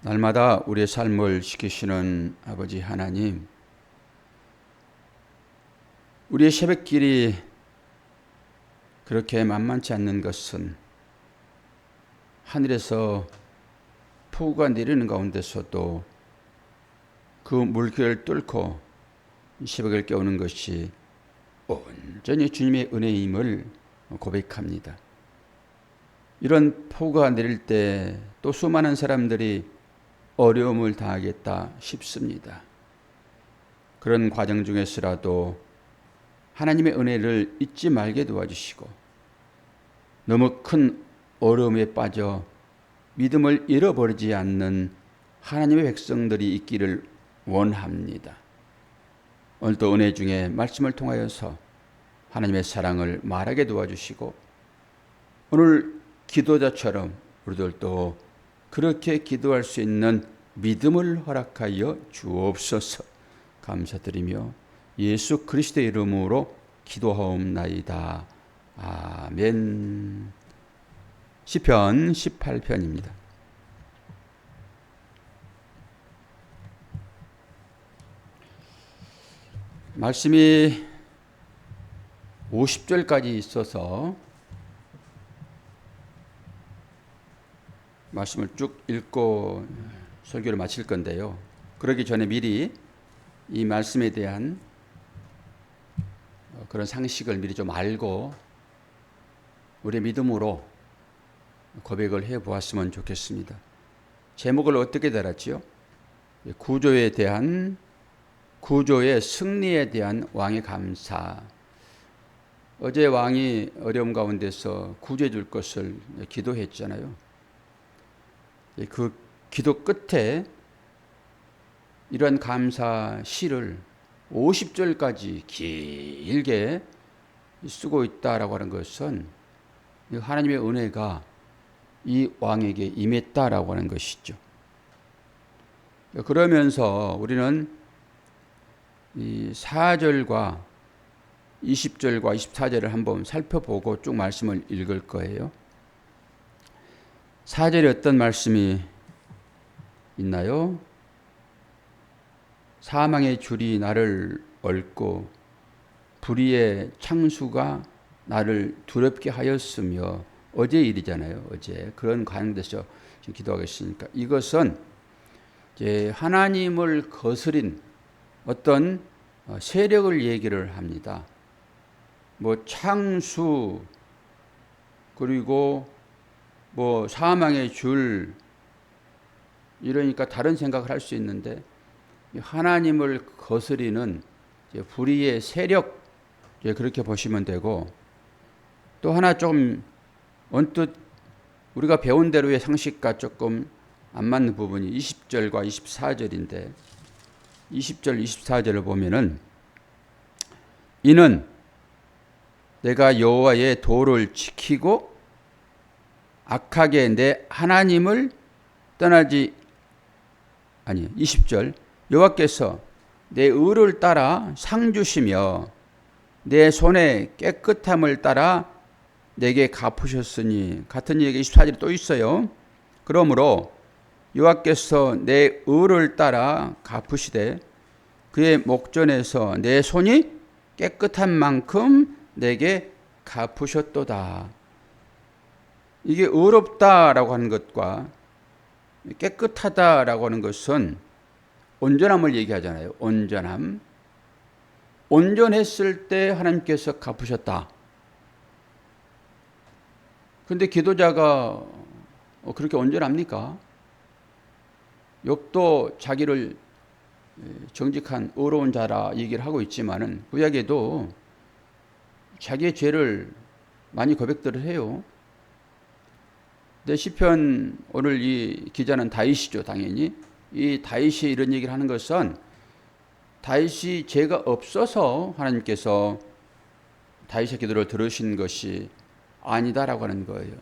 날마다 우리의 삶을 지키시는 아버지 하나님, 우리의 새벽길이 그렇게 만만치 않는 것은 하늘에서 폭우가 내리는 가운데서도 그 물결을 뚫고 새벽을 깨우는 것이 온전히 주님의 은혜임을 고백합니다. 이런 폭우가 내릴 때 또 수많은 사람들이 어려움을 당하겠다 싶습니다. 그런 과정 중에서라도 하나님의 은혜를 잊지 말게 도와주시고 너무 큰 어려움에 빠져 믿음을 잃어버리지 않는 하나님의 백성들이 있기를 원합니다. 오늘도 은혜 중에 말씀을 통하여서 하나님의 사랑을 말하게 도와주시고 오늘 기도자처럼 우리들도 그렇게 기도할 수 있는 믿음을 허락하여 주옵소서. 감사드리며 예수 그리스도의 이름으로 기도하옵나이다. 아멘. 시편 18편입니다. 말씀이 50절까지 있어서 말씀을 쭉 읽고 설교를 마칠 건데요. 그러기 전에 미리 이 말씀에 대한 그런 상식을 미리 좀 알고 우리의 믿음으로 고백을 해 보았으면 좋겠습니다. 제목을 어떻게 달았지요? 구조의 승리에 대한 왕의 감사. 어제 왕이 어려움 가운데서 구제해 줄 것을 기도했잖아요. 그 기도 끝에 이러한 감사 시를 50절까지 길게 쓰고 있다라고 하는 것은 하나님의 은혜가 이 왕에게 임했다라고 하는 것이죠. 그러면서 우리는 이 4절과 20절과 24절을 한번 살펴보고 쭉 말씀을 읽을 거예요. 4절에 어떤 말씀이 있나요? 사망의 줄이 나를 얽고 불의의 창수가 나를 두렵게 하였으며, 어제 일이잖아요. 어제 그런 가운데서 기도하겠으니까 이것은 이제 하나님을 거스린 어떤 세력을 얘기를 합니다. 뭐 창수 그리고 뭐 사망의 줄, 이러니까 다른 생각을 할 수 있는데 하나님을 거스리는 불의의 세력, 그렇게 보시면 되고, 또 하나 좀 언뜻 우리가 배운 대로의 상식과 조금 안 맞는 부분이 20절과 24절인데 20절 24절을 보면은 이는 내가 여호와의 도를 지키고 악하게 내 하나님을 떠나지 20절 여호와께서 내 의를 따라 상 주시며 내 손의 깨끗함을 따라 내게 갚으셨으니, 같은 얘기 24절에 또 있어요. 그러므로 여호와께서 내 의를 따라 갚으시되 그의 목전에서 내 손이 깨끗한 만큼 내게 갚으셨도다. 이게 의롭다라고 하는 것과 깨끗하다라고 하는 것은 온전함을 얘기하잖아요. 온전함. 온전했을 때 하나님께서 갚으셨다. 그런데 기도자가 그렇게 온전합니까? 욥도 자기를 정직한 의로운 자라 얘기를 하고 있지만은 구약에도 자기의 죄를 많이 고백들을 해요. 근데 시편 오늘 이 기자는 다윗이죠, 당연히. 이 다윗이 이런 얘기를 하는 것은 다윗이 죄가 없어서 하나님께서 다윗의 기도를 들으신 것이 아니다라고 하는 거예요.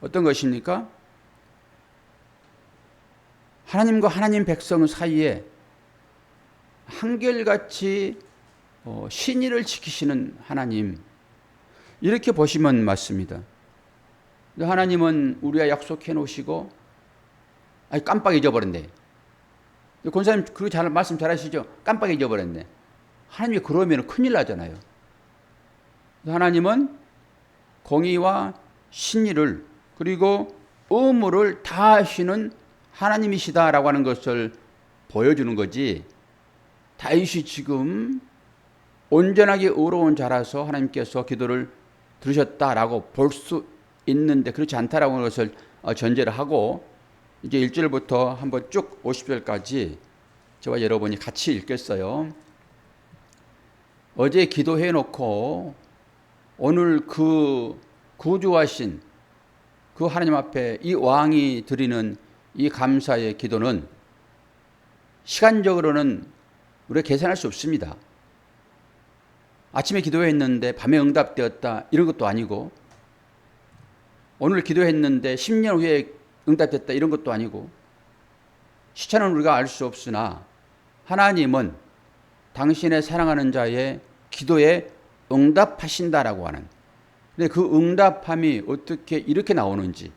어떤 것입니까? 하나님과 하나님 백성 사이에 한결같이 신의를 지키시는 하나님, 이렇게 보시면 맞습니다. 하나님은 우리와 약속해 놓으시고 아니 깜빡 잊어버렸네. 권사님 그거 잘 말씀 잘하시죠? 깜빡 잊어버렸네. 하나님이 그러면 큰일 나잖아요. 하나님은 공의와 신의를 그리고 의무를 다 하시는 하나님이시다라고 하는 것을 보여주는 거지. 다윗이 지금 온전하게 의로운 자라서 하나님께서 기도를 들으셨다라고 볼 수 있는데 그렇지 않다라고 하는 것을 전제를 하고 이제 1절부터 한번 쭉 50절까지 저와 여러분이 같이 읽겠어요. 어제 기도해 놓고 오늘 그 구주하신 그 하나님 앞에 이 왕이 드리는 이 감사의 기도는 시간적으로는 우리가 계산할 수 없습니다. 아침에 기도했는데 밤에 응답되었다 이런 것도 아니고 오늘 기도했는데 10년 후에 응답됐다 이런 것도 아니고 시차는 우리가 알 수 없으나 하나님은 당신의 사랑하는 자의 기도에 응답하신다라고 하는, 근데 그 응답함이 어떻게 이렇게 나오는지,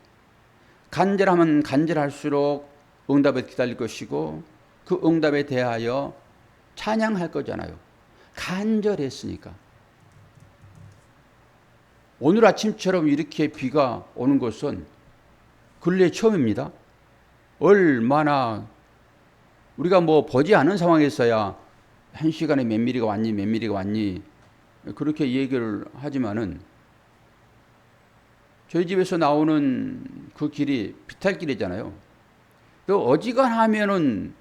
간절하면 간절할수록 응답에 기다릴 것이고 그 응답에 대하여 찬양할 거잖아요. 간절했으니까. 오늘 아침처럼 이렇게 비가 오는 것은 근래 처음입니다. 얼마나 우리가 뭐 보지 않은 상황에서야 한 시간에 몇 미리가 왔니 몇 미리가 왔니 그렇게 얘기를 하지만은 저희 집에서 나오는 그 길이 비탈길이잖아요. 또 어지간하면은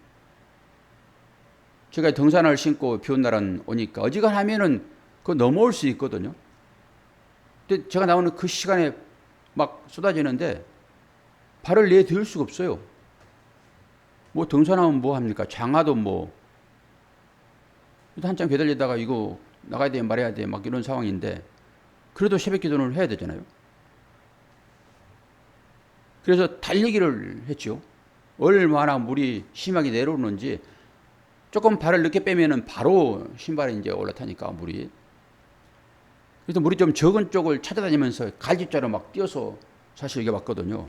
제가 등산화를 신고 비 온 날은 오니까 어지간하면은 그거 넘어올 수 있거든요. 근데 제가 나오는 그 시간에 막 쏟아지는데 발을 내딜 수가 없어요. 뭐 등산하면 뭐 합니까? 장화도 뭐 한참 배달리다가 이거 나가야 돼 말해야 돼 막 이런 상황인데 그래도 새벽 기도를 해야 되잖아요. 그래서 달리기를 했죠. 얼마나 물이 심하게 내려오는지 조금 발을 늦게 빼면은 바로 신발에 이제 올라타니까 물이. 그래서 물이 좀 적은 쪽을 찾아다니면서 갈집자로 막 뛰어서 사실 이겨봤거든요.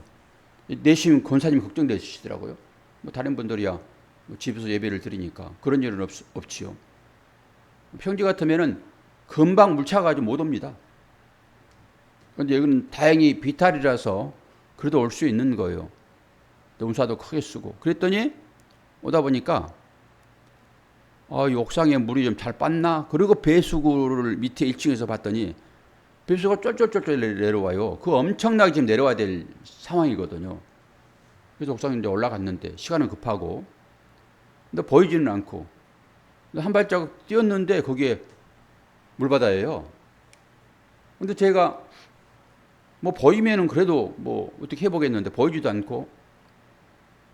내심 권사님이 걱정되시더라고요. 뭐 다른 분들이야 뭐 집에서 예배를 드리니까 그런 일은 없지요. 평지 같으면은 금방 물 차가지고 못 옵니다. 그런데 여기는 다행히 비탈이라서 그래도 올 수 있는 거예요. 운사도 크게 쓰고. 그랬더니 오다 보니까 이 옥상에 물이 좀 잘 빻나? 그리고 배수구를 밑에 1층에서 봤더니 배수구가 쫄쫄쫄쫄 내려와요. 그 엄청나게 지금 내려와야 될 상황이거든요. 그래서 옥상에 이제 올라갔는데 시간은 급하고 근데 보이지는 않고 한 발자국 뛰었는데 거기에 물바다예요. 근데 제가 뭐 보이면은 그래도 뭐 어떻게 해보겠는데 보이지도 않고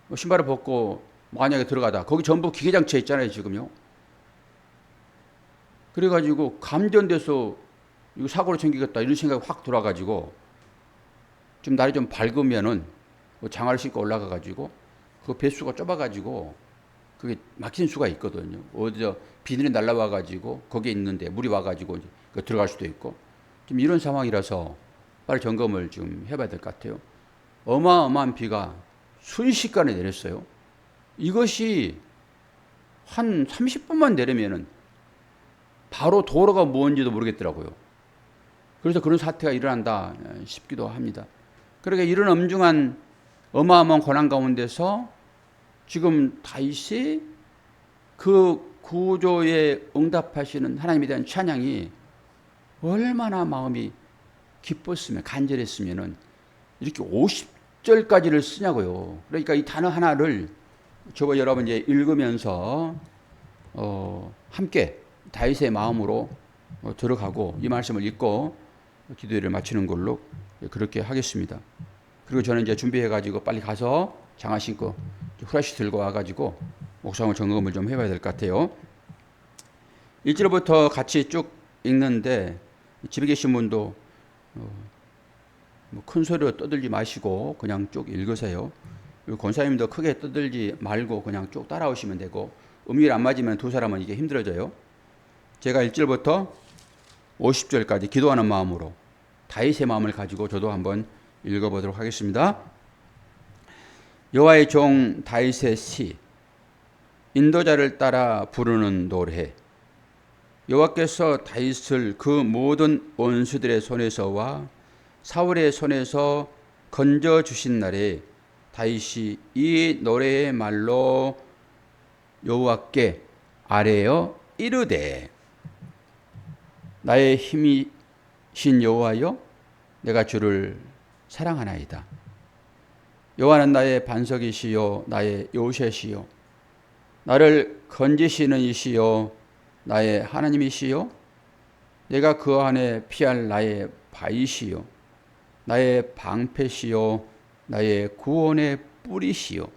뭐 신발을 벗고 만약에 들어가다 거기 전부 기계장치 있잖아요 지금요. 그래가지고 감전돼서 이거 사고로 생기겠다 이런 생각이 확 들어와가지고 좀 날이 좀 밝으면은 뭐 장화를 신고 올라가가지고 그 배수가 좁아가지고 그게 막힌 수가 있거든요. 어디서 비늘이 날라와가지고 거기에 있는데 물이 와가지고 들어갈 수도 있고 좀 이런 상황이라서 빨리 점검을 좀 해봐야 될 것 같아요. 어마어마한 비가 순식간에 내렸어요. 이것이 한 30분만 내리면은 바로 도로가 뭔지도 모르겠더라고요. 그래서 그런 사태가 일어난다 싶기도 합니다. 그러니까 이런 엄중한 어마어마한 고난 가운데서 지금 다윗이 그 구조에 응답하시는 하나님에 대한 찬양이 얼마나 마음이 기뻤으면 간절했으면은 이렇게 50절까지를 쓰냐고요. 그러니까 이 단어 하나를 저와 여러분 이제 읽으면서 함께 다윗의 마음으로 들어가고 이 말씀을 읽고 기도를 마치는 걸로 그렇게 하겠습니다. 그리고 저는 이제 준비해가지고 빨리 가서 장화 신고 후라시 들고 와가지고 옥상을 점검을 좀 해봐야 될 것 같아요. 1절부터 같이 쭉 읽는데 집에 계신 분도 큰 소리로 떠들지 마시고 그냥 쭉 읽으세요. 권사님도 크게 떠들지 말고 그냥 쭉 따라오시면 되고 음율 안 맞으면 두 사람은 이게 힘들어져요. 제가 1절부터 50절까지 기도하는 마음으로 다윗의 마음을 가지고 저도 한번 읽어보도록 하겠습니다. 여호와의 종 다윗의 시, 인도자를 따라 부르는 노래. 여호와께서 다윗을 그 모든 원수들의 손에서와 사울의 손에서 건져 주신 날에 다윗이 이 노래의 말로 여호와께 아뢰어 이르되, 나의 힘이신 여호와여, 내가 주를 사랑하나이다. 여호와는 나의 반석이시요 나의 요새시요 나를 건지시는 이시요 나의 하나님이시요 내가 그 안에 피할 나의 바위시요 나의 방패시요 나의 구원의 뿌리시요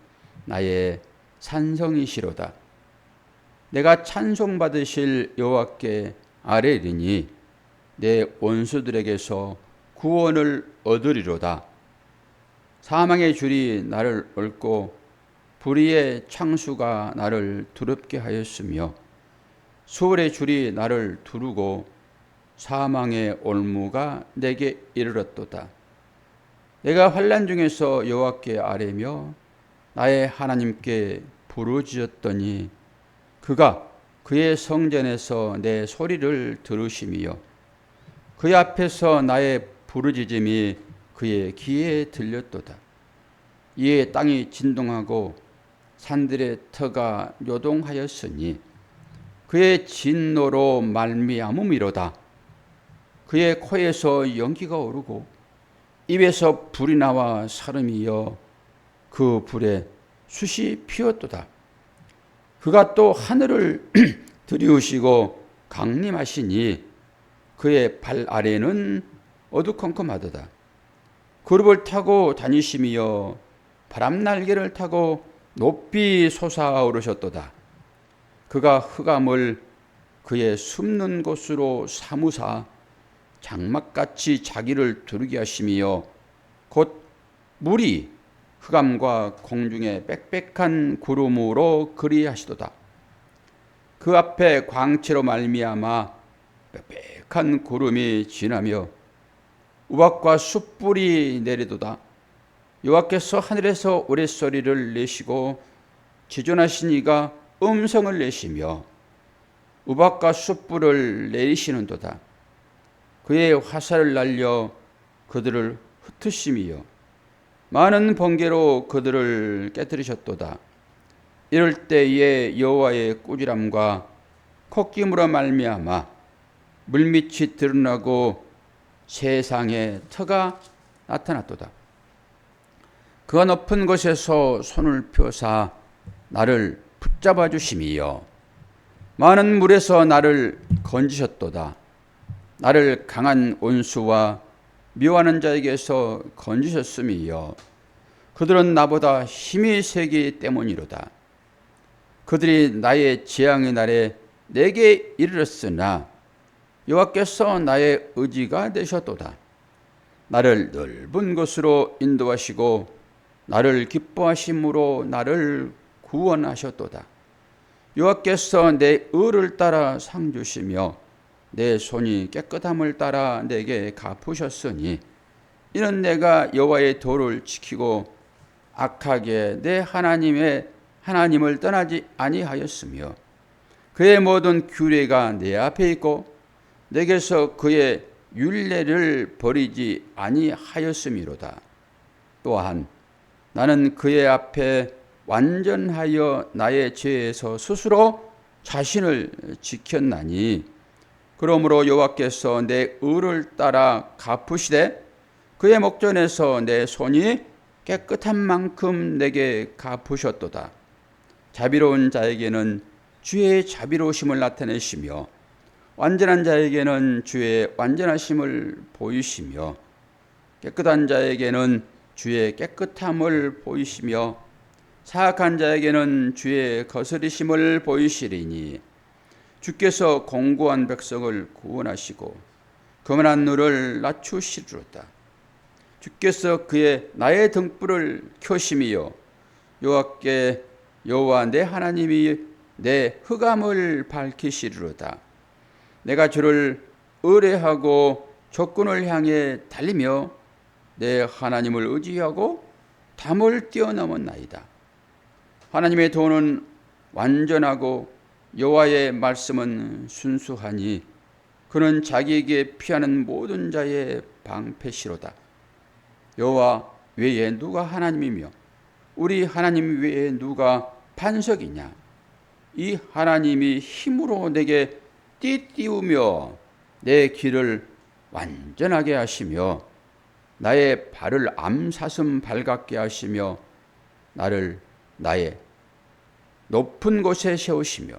나의 산성이시로다. 내가 찬송받으실 여호와께 아뢰리니 내 원수들에게서 구원을 얻으리로다. 사망의 줄이 나를 얽고 불의의 창수가 나를 두렵게 하였으며 수월의 줄이 나를 두르고 사망의 올무가 내게 이르렀도다. 내가 환난 중에서 여호와께 아뢰며 나의 하나님께 부르짖었더니 그가 그의 성전에서 내 소리를 들으시며 그의 앞에서 나의 부르짖음이 그의 귀에 들렸도다. 이에 땅이 진동하고 산들의 터가 요동하였으니 그의 진노로 말미암음이로다. 그의 코에서 연기가 오르고 입에서 불이 나와 사름이여 그 불에 숯이 피었도다. 그가 또 하늘을 들이우시고 강림하시니 그의 발 아래는 어두컴컴하도다. 그룹을 타고 다니시며 바람 날개를 타고 높이 솟아오르셨도다. 그가 흑암을 그의 숨는 곳으로 사무사 장막같이 자기를 두르게 하시며 곧 물이 흑암과 공중의 빽빽한 구름으로 그리하시도다. 그 앞에 광채로 말미암아 빽빽한 구름이 지나며 우박과 숯불이 내리도다. 여호와께서 하늘에서 우레소리를 내시고 지존하신 이가 음성을 내시며 우박과 숯불을 내리시는도다. 그의 화살을 날려 그들을 흩으시며 많은 번개로 그들을 깨뜨리셨도다. 이럴 때에 여호와의 꾸지람과 콧김으로 말미암아 물밑이 드러나고 세상에 터가 나타났도다. 그가 높은 곳에서 손을 펴사 나를 붙잡아 주심이여 많은 물에서 나를 건지셨도다. 나를 강한 온수와 미워하는 자에게서 건지셨음이여 그들은 나보다 힘이 세기 때문이로다. 그들이 나의 재앙의 날에 내게 이르렀으나 여호와께서 나의 의지가 되셨도다. 나를 넓은 곳으로 인도하시고 나를 기뻐하심으로 나를 구원하셨도다. 여호와께서 내 의를 따라 상 주시며 내 손이 깨끗함을 따라 내게 갚으셨으니 이는 내가 여호와의 도를 지키고 악하게 내 하나님을 떠나지 아니하였으며 그의 모든 규례가 내 앞에 있고 내게서 그의 율례를 버리지 아니하였음이로다. 또한 나는 그의 앞에 완전하여 나의 죄에서 스스로 자신을 지켰나니 그러므로 여호와께서 내 의를 따라 갚으시되 그의 목전에서 내 손이 깨끗한 만큼 내게 갚으셨도다. 자비로운 자에게는 주의 자비로우심을 나타내시며 완전한 자에게는 주의 완전하심을 보이시며 깨끗한 자에게는 주의 깨끗함을 보이시며 사악한 자에게는 주의 거스리심을 보이시리니 주께서 공고한 백성을 구원하시고 거만한 누를 낮추시리로다. 주께서 그의 나의 등불을 켜심이요 여호와께 여호와 내 하나님이 내 흑암을 밝히시리로다. 내가 주를 의뢰하고 적군을 향해 달리며 내 하나님을 의지하고 담을 뛰어넘었나이다. 하나님의 도는 완전하고 여호와의 말씀은 순수하니 그는 자기에게 피하는 모든 자의 방패시로다. 여호와 외에 누가 하나님이며 우리 하나님 외에 누가 반석이냐. 이 하나님이 힘으로 내게 띠띠우며 내 길을 완전하게 하시며 나의 발을 암사슴 발같게 하시며 나를 나의 높은 곳에 세우시며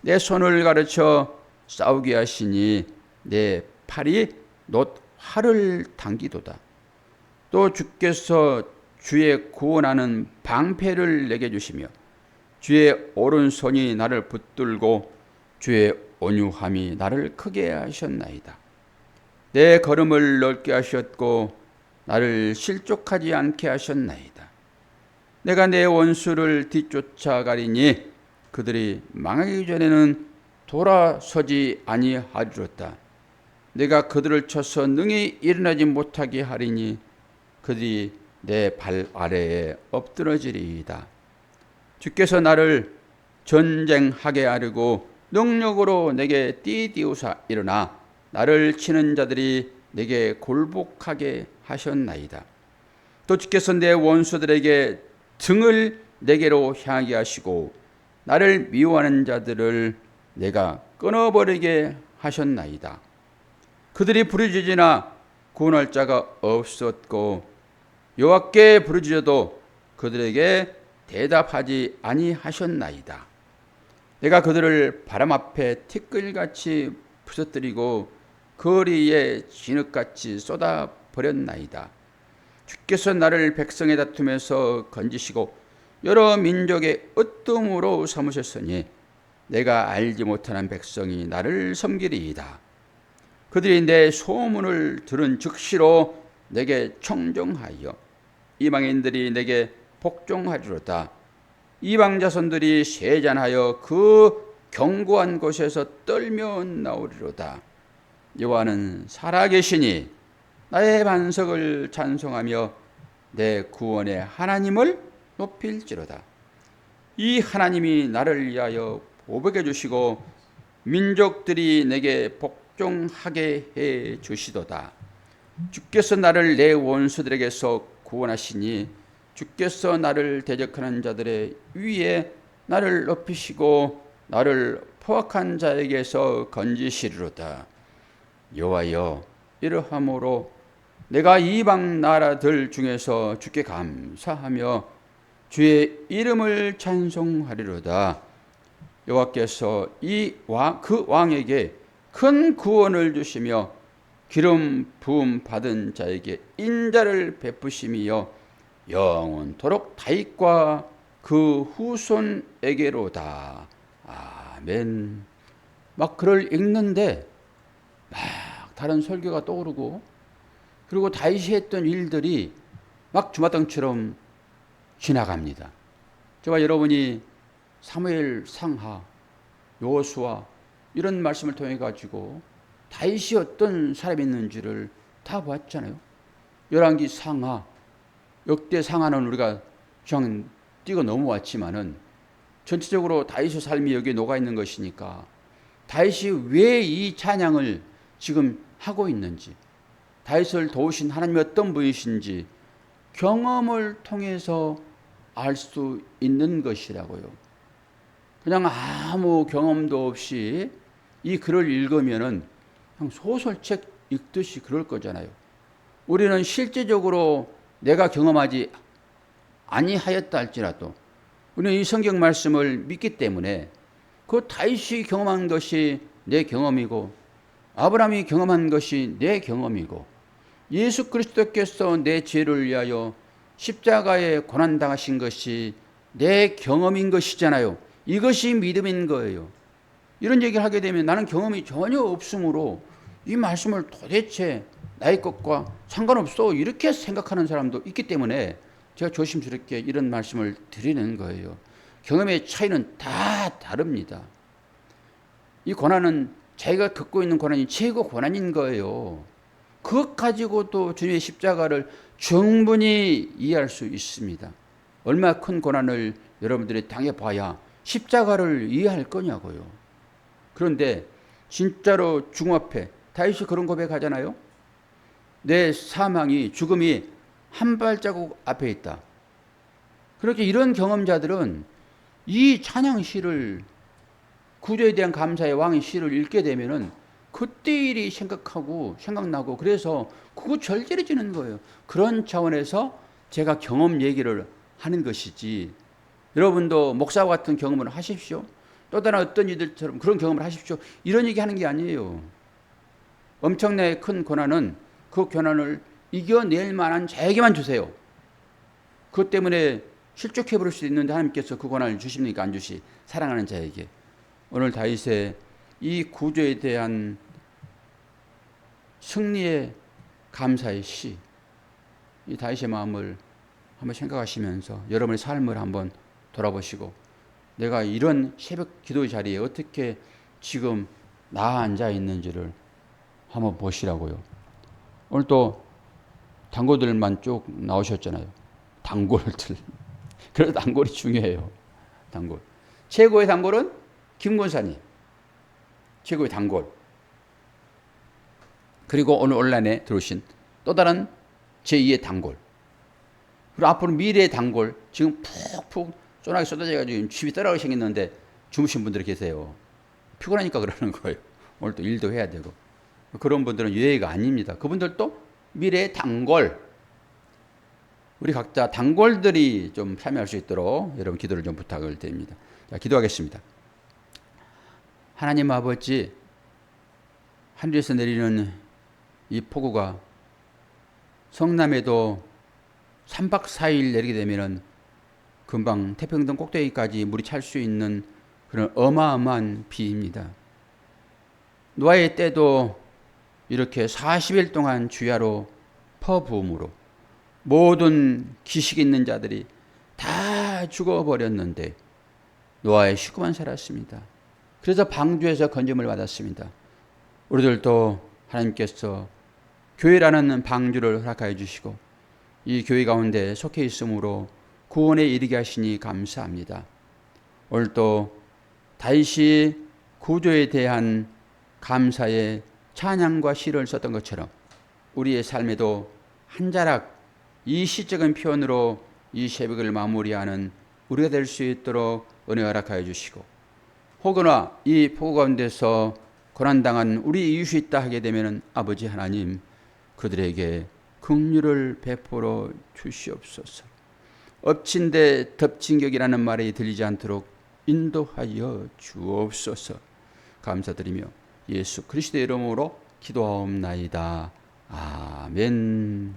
내 손을 가르쳐 싸우게 하시니 내 팔이 놋 활을 당기도다. 또 주께서 주의 구원하는 방패를 내게 주시며 주의 오른손이 나를 붙들고 주의 온유함이 나를 크게 하셨나이다. 내 걸음을 넓게 하셨고 나를 실족하지 않게 하셨나이다. 내가 내 원수를 뒤쫓아가리니 그들이 망하기 전에는 돌아서지 아니하리로다. 내가 그들을 쳐서 능히 일어나지 못하게 하리니 그들이 내 발 아래에 엎드러지리이다. 주께서 나를 전쟁하게 하려고 능력으로 내게 띠띠우사 일어나 나를 치는 자들이 내게 굴복하게 하셨나이다. 또 주께서 내 원수들에게 등을 내게로 향하게 하시고 나를 미워하는 자들을 내가 끊어버리게 하셨나이다. 그들이 부르짖으나 구원할 자가 없었고 여호와께 부르짖어도 그들에게 대답하지 아니하셨나이다. 내가 그들을 바람 앞에 티끌같이 부서뜨리고 거리에 진흙같이 쏟아버렸나이다. 주께서 나를 백성의 다툼에서 건지시고 여러 민족의 으뜸으로 삼으셨으니 내가 알지 못하는 백성이 나를 섬기리이다. 그들이 내 소문을 들은 즉시로 내게 청종하여 이방인들이 내게 복종하리로다. 이방 자손들이 세잔하여 그 견고한 곳에서 떨며 나오리로다. 여호와는 살아계시니 나의 반석을 찬송하며 내 구원의 하나님을 높일지로다. 이 하나님이 나를 위하여 보복해 주시고 민족들이 내게 복종하게 해 주시도다. 주께서 나를 내 원수들에게서 구원하시니 주께서 나를 대적하는 자들의 위에 나를 높이시고 나를 포악한 자에게서 건지시리로다. 여호와여, 이러함으로 내가 이방 나라들 중에서 주께 감사하며 주의 이름을 찬송하리로다. 여호와께서 그 왕에게 큰 구원을 주시며 기름 부음 받은 자에게 인자를 베푸심이여 영원토록 다윗과 그 후손에게로다. 아멘. 막 글을 읽는데 막 다른 설교가 떠오르고 그리고 다윗이 했던 일들이 막 주마등처럼 지나갑니다. 저와 여러분이 사무엘 상하, 여호수아 이런 말씀을 통해 가지고 다윗이 어떤 사람이었는지를 다 봤잖아요. 열왕기 상하, 역대 상하는 우리가 그냥 뛰고 넘어왔지만은 전체적으로 다윗의 삶이 여기에 녹아 있는 것이니까 다윗이 왜 이 찬양을 지금 하고 있는지, 다윗을 도우신 하나님이 어떤 분이신지 경험을 통해서 알 수 있는 것이라고요. 그냥 아무 경험도 없이 이 글을 읽으면은 그냥 소설책 읽듯이 그럴 거잖아요. 우리는 실제적으로 내가 경험하지 아니하였다 할지라도 우리는 이 성경 말씀을 믿기 때문에 그 다윗이 경험한 것이 내 경험이고 아브라함이 경험한 것이 내 경험이고 예수 그리스도께서 내 죄를 위하여 십자가에 고난당하신 것이 내 경험인 것이잖아요. 이것이 믿음인 거예요. 이런 얘기를 하게 되면 나는 경험이 전혀 없으므로 이 말씀을 도대체 나의 것과 상관없어 이렇게 생각하는 사람도 있기 때문에 제가 조심스럽게 이런 말씀을 드리는 거예요. 경험의 차이는 다 다릅니다. 이 고난은 자기가 겪고 있는 고난이 최고 고난인 거예요. 그것 가지고 또 주님의 십자가를 충분히 이해할 수 있습니다. 얼마나 큰 고난을 여러분들이 당해봐야 십자가를 이해할 거냐고요. 그런데 진짜로 죽음 앞에 다윗이 그런 고백하잖아요. 내 사망이 죽음이 한 발자국 앞에 있다. 그렇게 이런 경험자들은 이 찬양시를 구조에 대한 감사의 왕의 시를 읽게 되면은 그때 일이 생각나고 그래서 그거 절절해지는 거예요. 그런 차원에서 제가 경험 얘기를 하는 것이지 여러분도 목사와 같은 경험을 하십시오. 또 다른 어떤 이들처럼 그런 경험을 하십시오. 이런 얘기 하는 게 아니에요. 엄청나게 큰 고난은 그 고난을 이겨낼 만한 자에게만 주세요. 그것 때문에 실족해 버릴 수 있는데 하나님께서 그 고난을 주십니까? 안 주시? 사랑하는 자에게. 오늘 다윗의 이 구조에 대한 승리의 감사의 시, 이 다윗의 마음을 한번 생각하시면서 여러분의 삶을 한번 돌아보시고 내가 이런 새벽 기도의 자리에 어떻게 지금 나아 앉아 있는지를 한번 보시라고요. 오늘 또 단골들만 쭉 나오셨잖아요. 단골들. 그래서 단골이 중요해요. 단골. 최고의 단골은 김권사님. 최고의 단골. 그리고 오늘 온라인에 들어오신 또 다른 제2의 단골. 그리고 앞으로 미래의 단골. 지금 푹푹 쫀하게 쏟아져가지고 칩이 떨어지게 생겼는데 주무신 분들이 계세요. 피곤하니까 그러는 거예요. 오늘 또 일도 해야 되고. 그런 분들은 예의가 아닙니다. 그분들도 미래의 단골. 우리 각자 단골들이 좀 참여할 수 있도록 여러분 기도를 좀 부탁을 드립니다. 자, 기도하겠습니다. 하나님 아버지, 하늘에서 내리는 이 폭우가 성남에도 3박 4일 내리게 되면은 금방 태평양 꼭대기까지 물이 찰 수 있는 그런 어마어마한 비입니다. 노아의 때도 이렇게 40일 동안 주야로 퍼부음으로 모든 기식 있는 자들이 다 죽어버렸는데 노아의 식구만 살았습니다. 그래서 방주에서 건짐을 받았습니다. 우리들도 하나님께서 교회라는 방주를 허락하여 주시고 이 교회 가운데 속해 있으므로 구원에 이르게 하시니 감사합니다. 오늘도 다윗이 구조에 대한 감사의 찬양과 시를 썼던 것처럼 우리의 삶에도 한 자락 이 시적인 표현으로 이 새벽을 마무리하는 우리가 될 수 있도록 은혜 허락하여 주시고 혹여나 이 폭우 가운데서 고난당한 우리 이웃이 있다 하게 되면 아버지 하나님 그들에게 긍휼을 베풀어 주시옵소서. 엎친 데 덮친 격이라는 말이 들리지 않도록 인도하여 주옵소서. 감사드리며 예수 그리스도의 이름으로 기도하옵나이다. 아멘.